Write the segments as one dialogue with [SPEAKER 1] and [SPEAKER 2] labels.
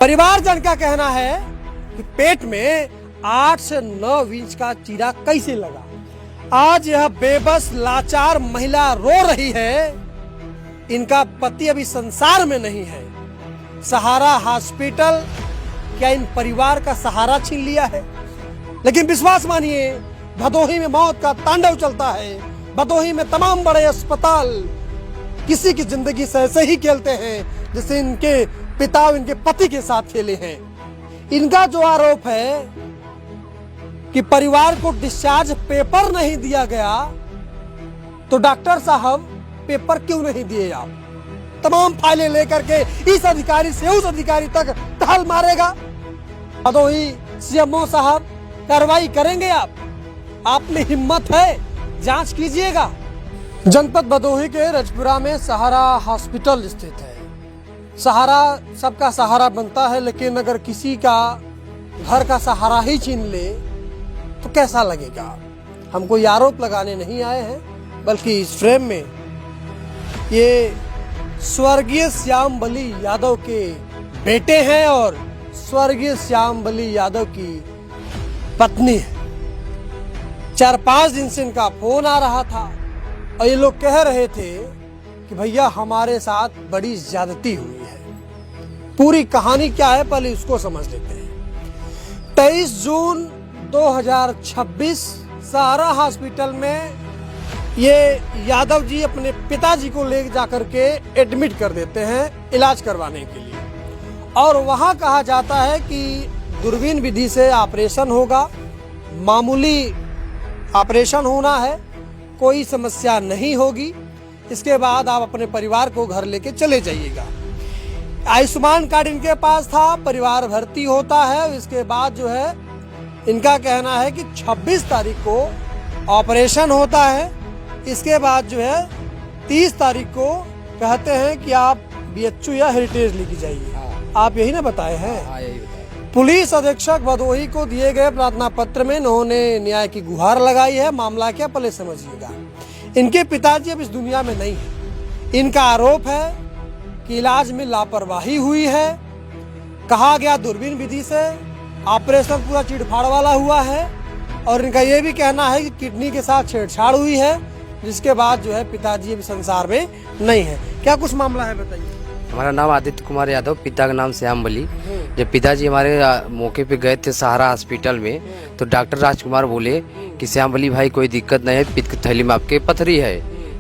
[SPEAKER 1] परिवारजन का कहना है कि पेट में 8 से 9 इंच का चीरा कैसे लगा। आज यह बेबस लाचार महिला रो रही है। इनका पति अभी संसार में नहीं है। सहारा हॉस्पिटल क्या इन परिवार का सहारा छीन लिया है? लेकिन विश्वास मानिए, भदोही में मौत का तांडव चलता है। भदोही में तमाम बड़े अस्पताल किसी की जिंदगी से ऐसे ही खेलते हैं जैसे इनके पिता इनके पति के साथ खेले हैं। इनका जो आरोप है कि परिवार को डिस्चार्ज पेपर नहीं दिया गया, तो डॉक्टर साहब पेपर क्यों नहीं दिए? आप तमाम फाइलें लेकर के इस अधिकारी से उस अधिकारी तक टहल मारेगा। भदोही सीएमओ साहब कार्रवाई करेंगे आप में हिम्मत है? जांच कीजिएगा। जनपद भदोही के रजपुरा में सहारा हॉस्पिटल स्थित है। सहारा सबका सहारा बनता है, लेकिन अगर किसी का घर का सहारा ही छीन ले तो कैसा लगेगा? हम कोई आरोप लगाने नहीं आए हैं, बल्कि इस फ्रेम में ये स्वर्गीय श्याम बली यादव के बेटे हैं और स्वर्गीय श्याम बली यादव की पत्नी है। 4-5 दिन से इनका फोन आ रहा था और ये लोग कह रहे थे कि भैया हमारे साथ बड़ी ज्यादती हुई है। पूरी कहानी क्या है पहले उसको समझ लेते हैं। 23 जून 2026 सहारा हॉस्पिटल में ये यादव जी अपने पिताजी को ले जाकर के एडमिट कर देते हैं इलाज करवाने के लिए, और वहां कहा जाता है कि दूरबीन विधि से ऑपरेशन होगा। मामूली ऑपरेशन होना है, कोई समस्या नहीं होगी। इसके बाद आप अपने परिवार को घर लेके चले जाइएगा। आयुष्मान कार्ड इनके पास था, परिवार भर्ती होता है। इसके बाद जो है इनका कहना है कि 26 तारीख को ऑपरेशन होता है। इसके बाद जो है 30 तारीख को कहते हैं कि आप बीएचयू या हेरिटेज लेके जाइए। आप यही ना बताए हैं? पुलिस अधीक्षक भदोही को दिए गए प्रार्थना पत्र में इन्होंने न्याय की गुहार लगाई है। मामला क्या पहले समझिएगा। इनके पिताजी अब इस दुनिया में नहीं है। इनका आरोप है कि इलाज में लापरवाही हुई है। कहा गया दूरबीन विधि से ऑपरेशन पूरा चीड़फाड़ वाला हुआ है, और इनका यह भी कहना है कि किडनी के साथ छेड़छाड़ हुई है, जिसके बाद जो है पिताजी अभी संसार में नहीं है। क्या कुछ मामला है बताइए।
[SPEAKER 2] हमारा नाम आदित्य कुमार यादव, पिता का नाम श्याम बली। जब पिताजी हमारे मौके पे गए थे सहारा हॉस्पिटल में, तो डॉक्टर राजकुमार बोले कि श्याम बली भाई कोई दिक्कत नहीं है, पित्त की थैली में आपके पथरी है।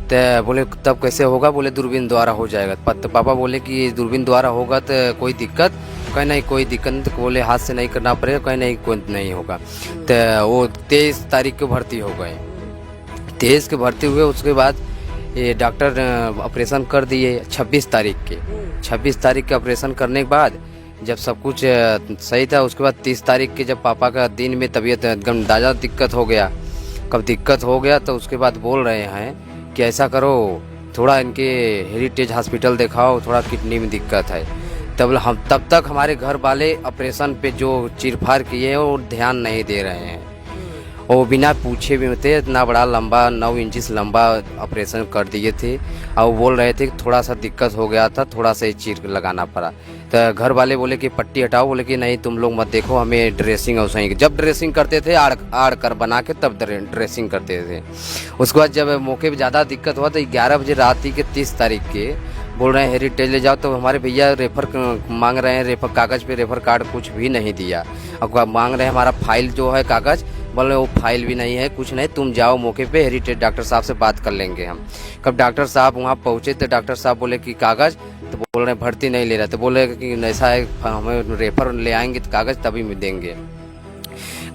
[SPEAKER 2] तो बोले तब कैसे होगा? बोले दूरबीन द्वारा हो जाएगा। तो पापा बोले कि दूरबीन द्वारा होगा तो कोई दिक्कत? कहीं नहीं कोई दिक्कत नहीं। तो बोले हाथ से नहीं करना पड़ेगा, कहीं नहीं कोई नहीं होगा। तो वो 23 तारीख को भर्ती हो गए। 23 के भर्ती हुए, उसके बाद ये डॉक्टर ऑपरेशन कर दिए 26 तारीख के। 26 तारीख के ऑपरेशन करने के बाद जब सब कुछ सही था, उसके बाद 30 तारीख के जब पापा का दिन में तबीयत एकदम ज़्यादा दिक्कत हो गया। कब दिक्कत हो गया तो उसके बाद बोल रहे हैं कि ऐसा करो, थोड़ा इनके हेरिटेज हॉस्पिटल दिखाओ, थोड़ा किडनी में दिक्कत है। तब तक हमारे घर वाले ऑपरेशन पे जो चीरफाड़ किए हैं वो ध्यान नहीं दे रहे हैं। वो बिना पूछे भी थे, इतना बड़ा लंबा 9 इंच लंबा ऑपरेशन कर दिए थे। और वो बोल रहे थे कि थोड़ा सा दिक्कत हो गया था, थोड़ा सा चीर लगाना पड़ा। तो घर वाले बोले कि पट्टी हटाओ। बोले कि नहीं तुम लोग मत देखो, हमें ड्रेसिंग और सही। जब ड्रेसिंग करते थे आड़ कर बना के तब ड्रेसिंग करते थे। उसके बाद जब मौके पर ज़्यादा दिक्कत हुआ तो 11 बजे रात के 30 तारीख के बोल रहे हैं हेरिटेज ले जाओ। तो हमारे भैया रेफर मांग रहे हैं, रेफर कागज़ पे रेफर कार्ड कुछ भी नहीं दिया। अब मांग रहे हैं हमारा फाइल जो है कागज़, बोल रहे वो फाइल भी नहीं है, कुछ नहीं, तुम जाओ मौके पे, हेरिटेज डॉक्टर साहब से बात कर लेंगे हम। कब डॉक्टर साहब वहाँ पहुँचे तो डॉक्टर साहब बोले कि कागज़, तो बोल रहे भर्ती नहीं ले रहे। तो बोले कि ऐसा है हमें रेफर ले आएंगे तो कागज़ तभी देंगे।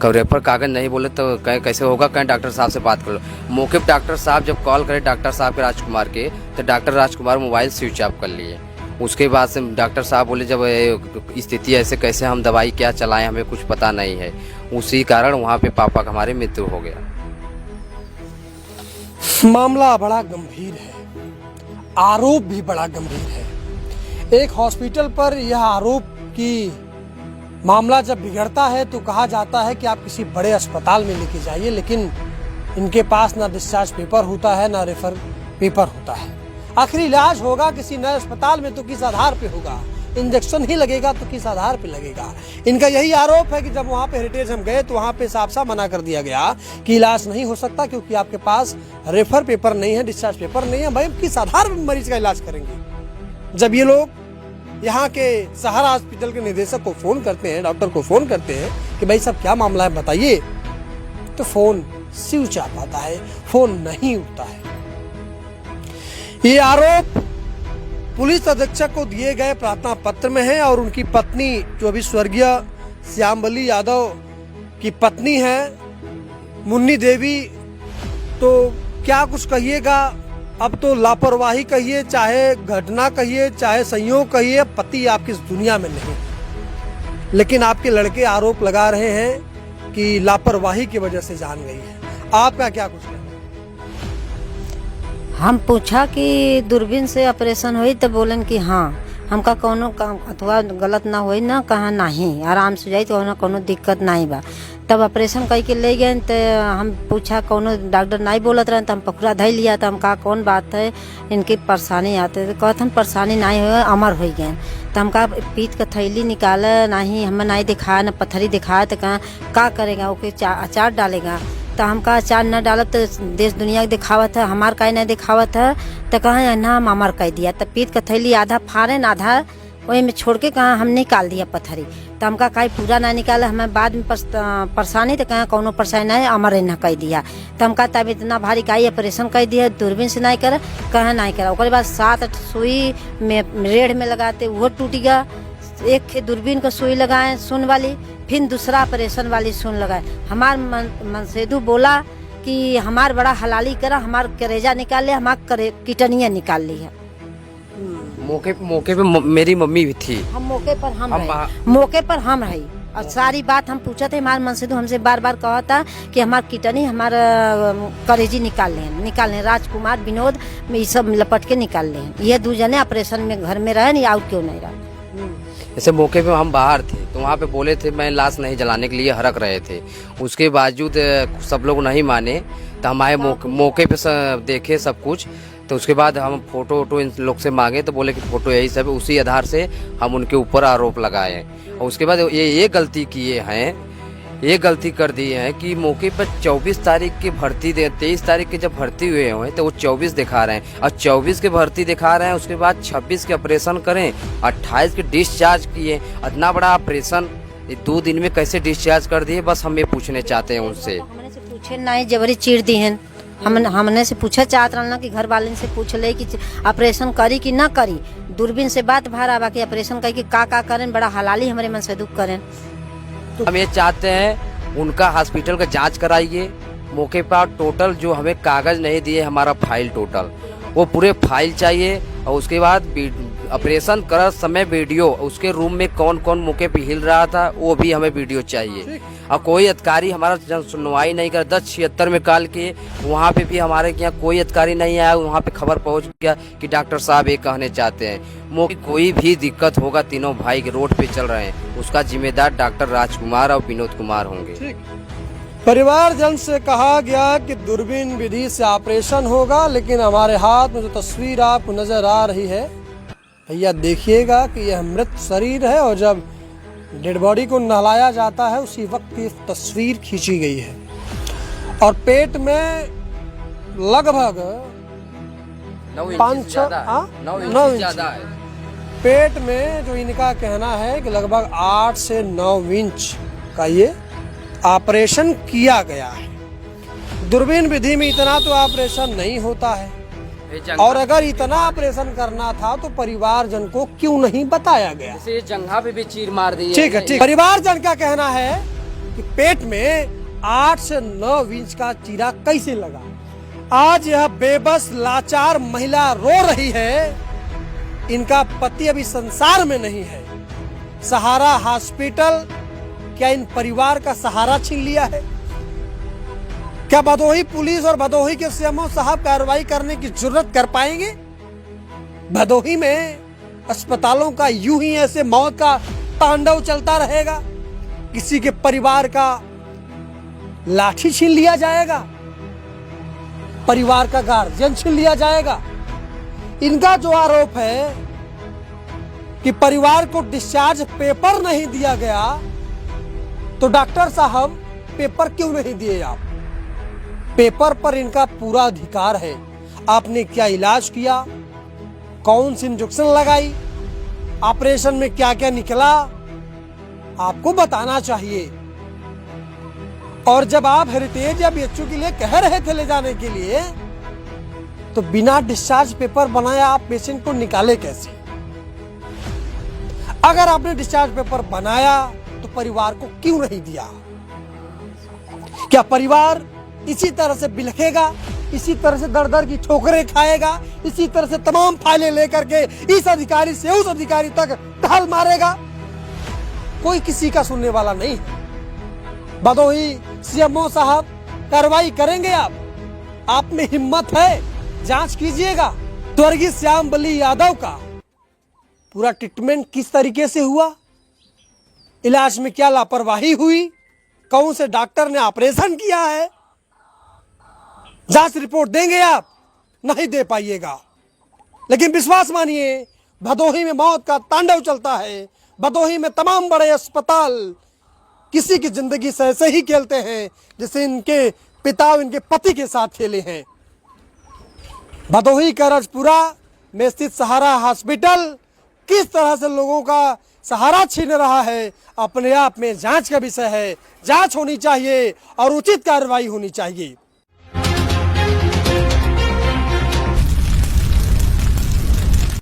[SPEAKER 2] कब रेफर कागज़ नहीं बोले तो कहीं कैसे होगा, कहीं डॉक्टर साहब से बात कर लो। मौके पर डॉक्टर साहब जब कॉल करे डॉक्टर साहब के राजकुमार के, तो डॉक्टर राजकुमार मोबाइल स्विच ऑफ कर लिए। उसके बाद से डॉक्टर साहब बोले जब स्थिति ऐसे कैसे हम दवाई क्या चलाएं, हमें कुछ पता नहीं है। उसी कारण वहाँ पे पापा का हमारे मृत्यु हो गया।
[SPEAKER 1] मामला बड़ा गंभीर है, आरोप भी बड़ा गंभीर है। एक हॉस्पिटल पर यह आरोप कि मामला जब बिगड़ता है तो कहा जाता है कि आप किसी बड़े अस्पताल में लेके जाइए, लेकिन इनके पास ना डिस्चार्ज पेपर होता है ना रेफर पेपर होता है। आखिर इलाज होगा किसी नए अस्पताल में तो किस आधार पे होगा? इंजेक्शन ही लगेगा तो किस आधार पे लगेगा। इनका यही आरोप है कि जब वहाँ पे हेरिटेज हम गए तो वहाँ पे साफ साफ मना कर दिया गया कि इलाज नहीं हो सकता क्योंकि आपके पास रेफर पेपर नहीं है, डिस्चार्ज पेपर नहीं है। भाई किस आधार पर मरीज का इलाज करेंगे। जब ये लोग यहाँ के सहारा हॉस्पिटल के निदेशक को फोन करते हैं, डॉक्टर को फोन करते हैं कि भाई साहब क्या मामला है बताइए, तो फोन स्विच ऑफ आता है, फोन नहीं उठता है। ये आरोप पुलिस अधीक्षक को दिए गए प्रार्थना पत्र में है और उनकी पत्नी जो अभी स्वर्गीय श्यामबली यादव की पत्नी है मुन्नी देवी, तो क्या कुछ कहिएगा। अब तो लापरवाही कहिए, चाहे घटना कहिए, चाहे संयोग कहिए, पति आपकी इस दुनिया में नहीं, लेकिन आपके लड़के आरोप लगा रहे हैं कि लापरवाही की वजह से जान गई है। आपका क्या कुछ कहना?
[SPEAKER 3] हम पूछा कि दूरबीन से ऑपरेशन हुई तो बोलन कि हाँ हमका कोनो काम अथवा गलत ना हुई ना, कहा नहीं आराम से जाई तो कोनो दिक्कत नहीं बा। तब ऑपरेशन कई के ले गए तो हम पूछा कोनो डॉक्टर नहीं बोलत रहे तो हम पकड़ा धै लिया। तो हम कहा कौन बात है इनकी परेशानी आते, तो कहते हम परेशानी नहीं हो अमर हो गए। तो हम कहा पीत का थैली निकाला नहीं, हमें नहीं दिखाया ना पत्थरी दिखाया। तो कहा का करेगा ओके अचार डालेगा। तो हम कहा अचार न डालब तो देश दुनिया के दिखावत है, हमार का नहीं दिखावत है। तो कहा ना हम अमर कह दिया। तो पीत का थैली आधा फाड़े न आधा वही में छोड़ के कहा हम निकाल दिया पत्थरी। तो हम कहा पूरा ना निकाला, हमें बाद में परेशानी। तो कहा कोनो परेशानी नहीं, अमर न कह दिया। तो हम कहा तब इतना भारी काई ऑपरेशन कर दिया, दूरबीन से नहीं करे, कहा नहीं करा। उसके बाद 7-8 सुई में रेढ़ में लगाते वो टूट गया। एक दूरबीन का सुई लगाए सुन वाली, फिर दूसरा ऑपरेशन वाली सुन लगाए। हमार मनसेदू बोला कि हमार बड़ा हलाली करा, हमार करेजा निकाल लिया, हमार किडनियाँ निकाल ली है।
[SPEAKER 2] मौके पे मेरी मम्मी भी थी।
[SPEAKER 3] हम मौके पर मौके पर हम रही और सारी बात हम पूछा थे। हमारे मनसेदू हमसे बार बार कहा था कि हमार किडनी हमारा करेजी निकाल लें। राजकुमार विनोद ये सब लपट के निकाल लें। ये 2 जने ऑपरेशन में घर में रहे नहीं, आउट क्यों नहीं रहा।
[SPEAKER 2] जैसे मौके पे हम बाहर थे तो वहाँ पे बोले थे मैं लाश नहीं जलाने के लिए हरक रहे थे, उसके बावजूद सब लोग नहीं माने। तो हम आए मौके पे देखे सब कुछ। तो उसके बाद हम फोटो वोटो इन लोग से मांगे तो बोले कि फोटो यही सब है। उसी आधार से हम उनके ऊपर आरोप लगाए। और उसके बाद ये गलती किए हैं, ये गलती कर दी है कि मौके पर 24 तारीख की भर्ती 23 तारीख के जब भर्ती हुए हैं तो वो 24 दिखा रहे हैं और 24 के भर्ती दिखा रहे हैं। उसके बाद 26 के ऑपरेशन करें, 28 के डिस्चार्ज किए। इतना बड़ा ऑपरेशन 2 दिन में कैसे डिस्चार्ज कर दिए, बस हम ये पूछने चाहते हैं उनसे।
[SPEAKER 3] हमने से पूछे नहीं, जबरी चीर दी है। हमने से पूछा चाहत रहना कि घर वाले से पूछ ले कि ऑपरेशन करी कि ना करी। दूरबीन से बात भरा बाकी ऑपरेशन करी कि का करें, बड़ा हलाली हमारे मन से दुख करें।
[SPEAKER 2] तो हम ये चाहते हैं उनका हॉस्पिटल का जांच कराइए। मौके पर टोटल जो हमें कागज नहीं दिए, हमारा फाइल टोटल वो पूरे फाइल चाहिए। और उसके बाद ऑपरेशन कर समय वीडियो, उसके रूम में कौन कौन मौके पे हिल रहा था वो भी हमें वीडियो चाहिए। और कोई अधिकारी हमारा जन सुनवाई नहीं कर, 1076 में कॉल किए, वहाँ पे भी हमारे यहाँ कोई अधिकारी नहीं आया। वहाँ पे खबर पहुँच गया कि डॉक्टर साहब ये कहने चाहते हैं मौके कोई भी दिक्कत होगा, तीनों भाई के रोड पे चल रहे हैं, उसका जिम्मेदार डॉक्टर राजकुमार और विनोद कुमार होंगे।
[SPEAKER 1] परिवारजन से कहा गया कि दूरबीन विधि से ऑपरेशन होगा, लेकिन हमारे हाथ में जो तस्वीर आपको नजर आ रही है भैया देखिएगा कि यह मृत शरीर है और जब डेड बॉडी को नहलाया जाता है उसी वक्त की तस्वीर खींची गई है। और पेट में लगभग
[SPEAKER 2] 9 इंच
[SPEAKER 1] 9 इंच
[SPEAKER 2] ज्यादा है।
[SPEAKER 1] पेट में जो इनका कहना है कि लगभग 8 से 9 इंच का ये ऑपरेशन किया गया है। दूरबीन विधि में इतना तो ऑपरेशन नहीं होता है, और अगर इतना ऑपरेशन करना था तो परिवारजन को क्यों नहीं बताया गया।
[SPEAKER 2] ये जंघा पे भी चीर मार दी है।
[SPEAKER 1] ठीक है। परिवारजन का कहना है कि पेट में 8 से 9 इंच का चीरा कैसे लगा। आज यह बेबस लाचार महिला रो रही है। इनका पति अभी संसार में नहीं है। सहारा हॉस्पिटल क्या इन परिवार का सहारा छीन लिया है? क्या भदोही पुलिस और भदोही के सीएमओ साहब कार्रवाई करने की जरूरत कर पाएंगे? भदोही में अस्पतालों का यूं ही ऐसे मौत का तांडव चलता रहेगा? किसी के परिवार का लाठी छीन लिया जाएगा, परिवार का गार्जियन छीन लिया जाएगा। इनका जो आरोप है कि परिवार को डिस्चार्ज पेपर नहीं दिया गया, तो डॉक्टर साहब पेपर क्यों नहीं दिए आप? पेपर पर इनका पूरा अधिकार है। आपने क्या इलाज किया, कौन सी इंजेक्शन लगाई, ऑपरेशन में क्या क्या निकला, आपको बताना चाहिए। और जब आप हेरिटेज या बीएचयू के लिए कह रहे थे ले जाने के लिए, तो बिना डिस्चार्ज पेपर बनाए आप पेशेंट को निकाले कैसे? अगर आपने डिस्चार्ज पेपर बनाया तो परिवार को क्यों नहीं दिया? क्या परिवार इसी तरह से बिलखेगा, इसी तरह से दर दर की ठोकरें खाएगा, इसी तरह से तमाम फाइलें लेकर के इस अधिकारी से उस अधिकारी तक ढाल मारेगा? कोई किसी का सुनने वाला नहीं है। भदोही सीएमओ साहब, कार्रवाई करेंगे आप में हिम्मत है, जांच कीजिएगा। स्वर्गीय श्याम बली यादव का पूरा ट्रीटमेंट किस तरीके से हुआ, इलाज में क्या लापरवाही हुई, कौन से डॉक्टर ने ऑपरेशन किया है, जांच रिपोर्ट देंगे आप? नहीं दे पाइएगा। लेकिन विश्वास मानिए, भदोही में मौत का तांडव चलता है। भदोही में तमाम बड़े अस्पताल किसी की जिंदगी से ऐसे ही खेलते हैं जैसे इनके पिता इनके पति के साथ खेले हैं। भदोही का रजपुरा में स्थित सहारा हॉस्पिटल किस तरह से लोगों का सहारा छीन रहा है, अपने आप में जांच का विषय है। जांच होनी चाहिए और उचित कार्रवाई होनी चाहिए।